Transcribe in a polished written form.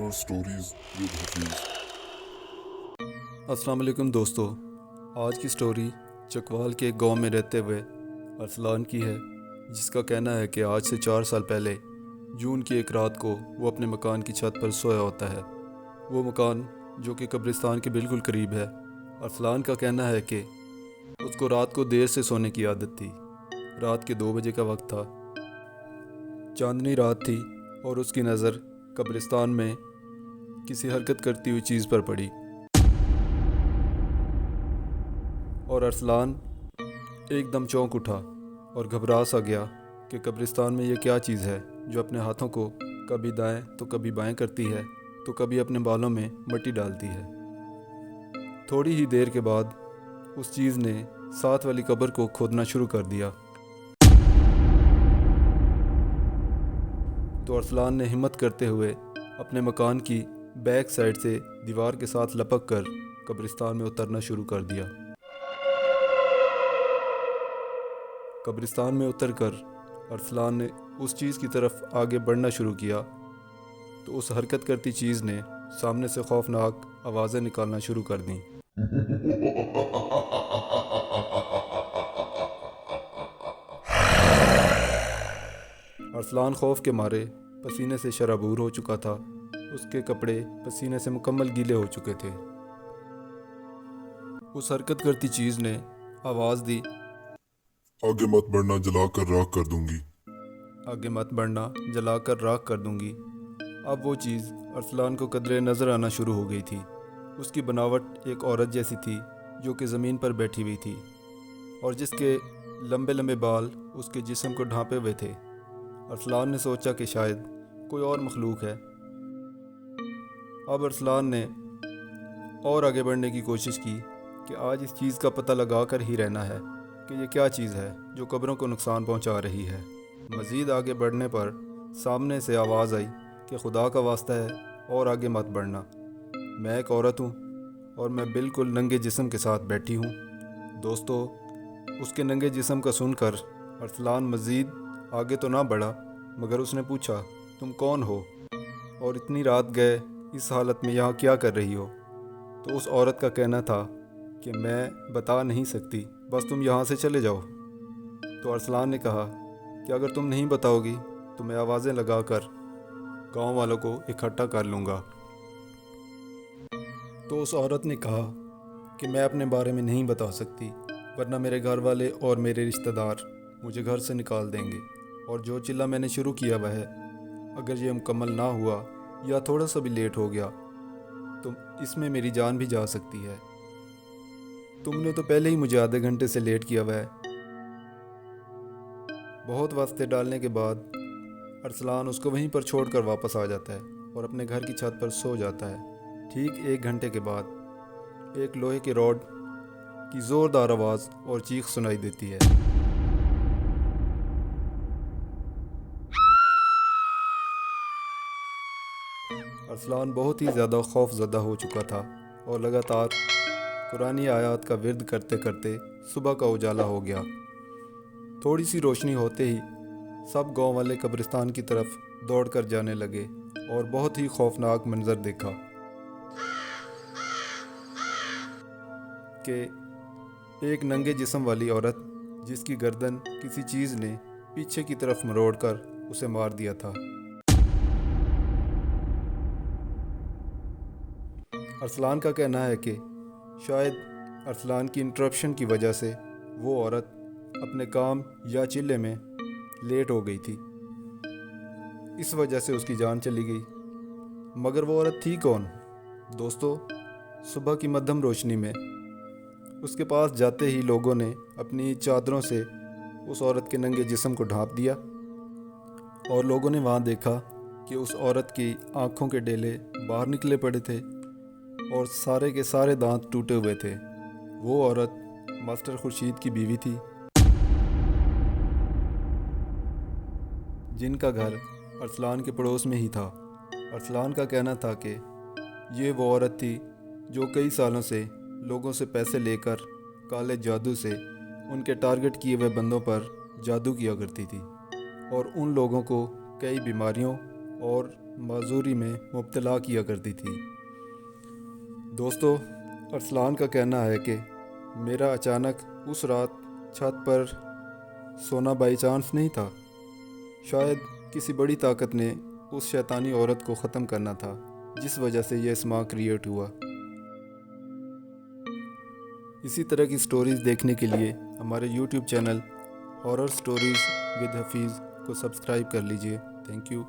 Horror stories with Hafeez. السلام علیکم دوستو، آج کی سٹوری چکوال کے ایک گاؤں میں رہتے ہوئے ارسلان کی ہے، جس کا کہنا ہے کہ آج سے 4 سال پہلے جون کی ایک رات کو وہ اپنے مکان کی چھت پر سویا ہوتا ہے۔ وہ مکان جو کہ قبرستان کے بالکل قریب ہے۔ ارسلان کا کہنا ہے کہ اس کو رات کو دیر سے سونے کی عادت تھی۔ رات کے 2 بجے کا وقت تھا، چاندنی رات تھی اور اس کی نظر قبرستان میں کسی حرکت کرتی ہوئی چیز پر پڑی، اور ارسلان ایک دم چونک اٹھا اور گھبرا سا گیا کہ قبرستان میں یہ کیا چیز ہے جو اپنے ہاتھوں کو کبھی دائیں تو کبھی بائیں کرتی ہے تو کبھی اپنے بالوں میں مٹی ڈالتی ہے۔ تھوڑی ہی دیر کے بعد اس چیز نے ساتھ والی قبر کو کھودنا شروع کر دیا، تو ارسلان نے ہمت کرتے ہوئے اپنے مکان کی بیک سائڈ سے دیوار کے ساتھ لپک کر قبرستان میں اترنا شروع کر دیا۔ قبرستان میں اتر کر ارسلان نے اس چیز کی طرف آگے بڑھنا شروع کیا تو اس حرکت کرتی چیز نے سامنے سے خوفناک آوازیں نکالنا شروع کر دیں۔ ارسلان خوف کے مارے پسینے سے شرابور ہو چکا تھا، اس کے کپڑے پسینے سے مکمل گیلے ہو چکے تھے۔ اس حرکت کرتی چیز نے آواز دی، آگے مت بڑھنا، جلا کر راکھ کر دوں گی۔ آگے مت بڑھنا، جلا کر راکھ کر دوں گی۔ اب وہ چیز ارسلان کو قدرے نظر آنا شروع ہو گئی تھی۔ اس کی بناوٹ ایک عورت جیسی تھی جو کہ زمین پر بیٹھی ہوئی تھی اور جس کے لمبے لمبے بال اس کے جسم کو ڈھانپے ہوئے تھے۔ ارسلان نے سوچا کہ شاید کوئی اور مخلوق ہے۔ اب ارسلان نے اور آگے بڑھنے کی کوشش کی کہ آج اس چیز کا پتہ لگا کر ہی رہنا ہے کہ یہ کیا چیز ہے جو قبروں کو نقصان پہنچا رہی ہے۔ مزید آگے بڑھنے پر سامنے سے آواز آئی کہ خدا کا واسطہ ہے اور آگے مت بڑھنا، میں ایک عورت ہوں اور میں بالکل ننگے جسم کے ساتھ بیٹھی ہوں۔ دوستو، اس کے ننگے جسم کا سن کر ارسلان مزید آگے تو نہ بڑھا، مگر اس نے پوچھا، تم کون ہو اور اتنی رات گئے اس حالت میں یہاں کیا کر رہی ہو؟ تو اس عورت کا کہنا تھا کہ میں بتا نہیں سکتی، بس تم یہاں سے چلے جاؤ۔ تو ارسلان نے کہا کہ اگر تم نہیں بتاؤ گی تو میں آوازیں لگا کر گاؤں والوں کو اکٹھا کر لوں گا۔ تو اس عورت نے کہا کہ میں اپنے بارے میں نہیں بتا سکتی، ورنہ میرے گھر والے اور میرے رشتہ دار مجھے گھر سے نکال دیں گے، اور جو چلہ میں نے شروع کیا ہوا ہے اگر یہ مکمل نہ ہوا یا تھوڑا سا بھی لیٹ ہو گیا تو اس میں میری جان بھی جا سکتی ہے۔ تم نے تو پہلے ہی مجھے آدھے گھنٹے سے لیٹ کیا ہوا ہے۔ بہت واسطے ڈالنے کے بعد ارسلان اس کو وہیں پر چھوڑ کر واپس آ جاتا ہے اور اپنے گھر کی چھت پر سو جاتا ہے۔ ٹھیک 1 گھنٹے کے بعد ایک لوہے کے راڈ کی زوردار آواز اور چیخ سنائی دیتی ہے۔ ارسلان بہت ہی زیادہ خوف زدہ ہو چکا تھا اور لگاتار قرآنی آیات کا ورد کرتے کرتے صبح کا اجالا ہو گیا۔ تھوڑی سی روشنی ہوتے ہی سب گاؤں والے قبرستان کی طرف دوڑ کر جانے لگے اور بہت ہی خوفناک منظر دیکھا کہ ایک ننگے جسم والی عورت جس کی گردن کسی چیز نے پیچھے کی طرف مروڑ کر اسے مار دیا تھا۔ ارسلان کا کہنا ہے کہ شاید ارسلان کی انٹرپشن کی وجہ سے وہ عورت اپنے کام یا چلے میں لیٹ ہو گئی تھی، اس وجہ سے اس کی جان چلی گئی۔ مگر وہ عورت تھی کون؟ دوستو، صبح کی مدھم روشنی میں اس کے پاس جاتے ہی لوگوں نے اپنی چادروں سے اس عورت کے ننگے جسم کو ڈھانپ دیا، اور لوگوں نے وہاں دیکھا کہ اس عورت کی آنکھوں کے ڈیلے باہر نکلے پڑے تھے اور سارے کے سارے دانت ٹوٹے ہوئے تھے۔ وہ عورت ماسٹر خورشید کی بیوی تھی، جن کا گھر ارسلان کے پڑوس میں ہی تھا۔ ارسلان کا کہنا تھا کہ یہ وہ عورت تھی جو کئی سالوں سے لوگوں سے پیسے لے کر کالے جادو سے ان کے ٹارگٹ کیے ہوئے بندوں پر جادو کیا کرتی تھی اور ان لوگوں کو کئی بیماریوں اور معذوری میں مبتلا کیا کرتی تھی۔ دوستو، ارسلان کا کہنا ہے کہ میرا اچانک اس رات چھت پر سونا بائی چانس نہیں تھا، شاید کسی بڑی طاقت نے اس شیطانی عورت کو ختم کرنا تھا، جس وجہ سے یہ اسما کریٹ ہوا۔ اسی طرح کی سٹوریز دیکھنے کے لیے ہمارے YouTube channel horror stories with Hafeez کو سبسکرائب کر لیجئے۔ Thank you.